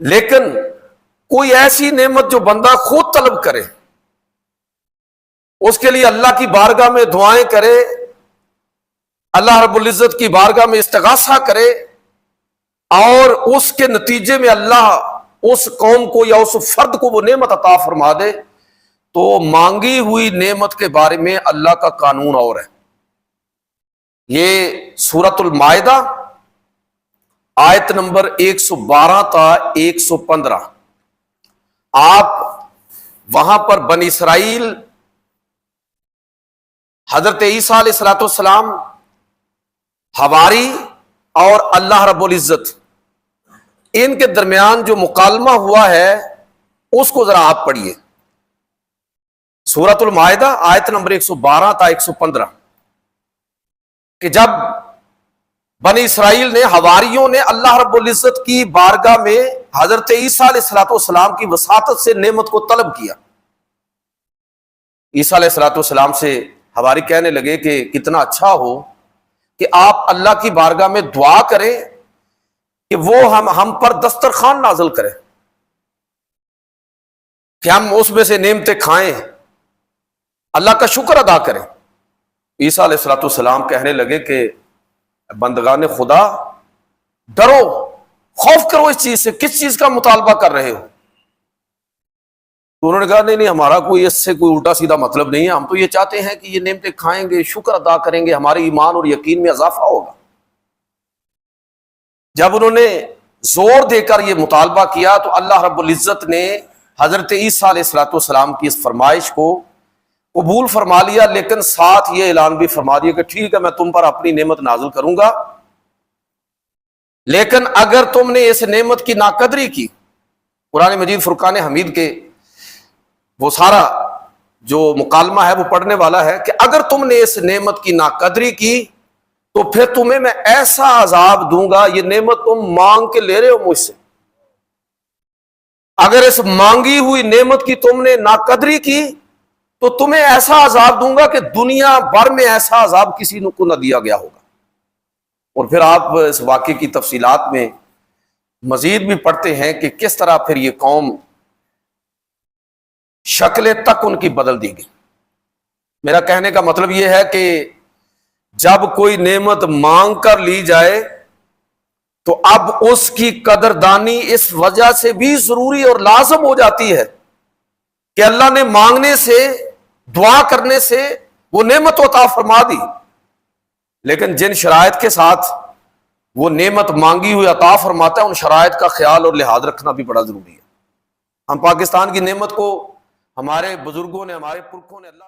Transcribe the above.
لیکن کوئی ایسی نعمت جو بندہ خود طلب کرے، اس کے لیے اللہ کی بارگاہ میں دعائیں کرے، اللہ رب العزت کی بارگاہ میں استغاثہ کرے، اور اس کے نتیجے میں اللہ اس قوم کو یا اس فرد کو وہ نعمت عطا فرما دے، تو مانگی ہوئی نعمت کے بارے میں اللہ کا قانون اور ہے۔ یہ سورۃ المائدہ آیت نمبر 112 تا 115، آپ وہاں پر بنی اسرائیل، حضرت عیسیٰ علیہ الصلوۃ والسلام، حواری اور اللہ رب العزت، ان کے درمیان جو مکالمہ ہوا ہے اس کو ذرا آپ پڑھیے۔ سورۃ المائدہ آیت نمبر 112 تا 115، کہ جب بنی اسرائیل نے، حواریوں نے اللہ رب العزت کی بارگاہ میں حضرت عیسیٰ علیہ الصلوۃ والسلام کی وساطت سے نعمت کو طلب کیا، عیسیٰ علیہ الصلوۃ والسلام سے حواری کہنے لگے کہ کتنا اچھا ہو کہ آپ اللہ کی بارگاہ میں دعا کریں کہ وہ ہم پر دسترخوان نازل کرے، کہ ہم اس میں سے نعمتیں کھائیں، اللہ کا شکر ادا کریں۔ عیسیٰ علیہ الصلوۃ والسلام کہنے لگے کہ بندگان خدا، ڈرو، خوف کرو اس چیز سے، کس چیز کا مطالبہ کر رہے ہو؟ تو انہوں نے کہا نہیں، ہمارا کوئی اس سے کوئی الٹا سیدھا مطلب نہیں ہے، ہم تو یہ چاہتے ہیں کہ یہ نعمتیں کھائیں گے، شکر ادا کریں گے، ہمارے ایمان اور یقین میں اضافہ ہوگا۔ جب انہوں نے زور دے کر یہ مطالبہ کیا تو اللہ رب العزت نے حضرت عیسیٰ علیہ الصلوۃ والسلام کی اس فرمائش کو قبول فرما لیا، لیکن ساتھ یہ اعلان بھی فرما دیا کہ ٹھیک ہے، میں تم پر اپنی نعمت نازل کروں گا، لیکن اگر تم نے اس نعمت کی ناقدری کی، قرآن مجید فرقان حمید کے وہ سارا جو مکالمہ ہے وہ پڑھنے والا ہے، کہ اگر تم نے اس نعمت کی ناقدری کی تو پھر تمہیں میں ایسا عذاب دوں گا، یہ نعمت تم مانگ کے لے رہے ہو مجھ سے، اگر اس مانگی ہوئی نعمت کی تم نے ناقدری کی تو تمہیں ایسا عذاب دوں گا کہ دنیا بھر میں ایسا عذاب کسی کو نہ دیا گیا ہوگا۔ اور پھر آپ اس واقعے کی تفصیلات میں مزید بھی پڑھتے ہیں کہ کس طرح پھر یہ قوم شکلیں تک ان کی بدل دی گئی۔ میرا کہنے کا مطلب یہ ہے کہ جب کوئی نعمت مانگ کر لی جائے تو اب اس کی قدردانی اس وجہ سے بھی ضروری اور لازم ہو جاتی ہے کہ اللہ نے مانگنے سے، دعا کرنے سے وہ نعمت عطا فرما دی، لیکن جن شرائط کے ساتھ وہ نعمت مانگی ہوئی عطا فرماتا ہے ان شرائط کا خیال اور لحاظ رکھنا بھی بڑا ضروری ہے۔ ہم پاکستان کی نعمت کو ہمارے بزرگوں نے، ہمارے پرکھوں نے اللہ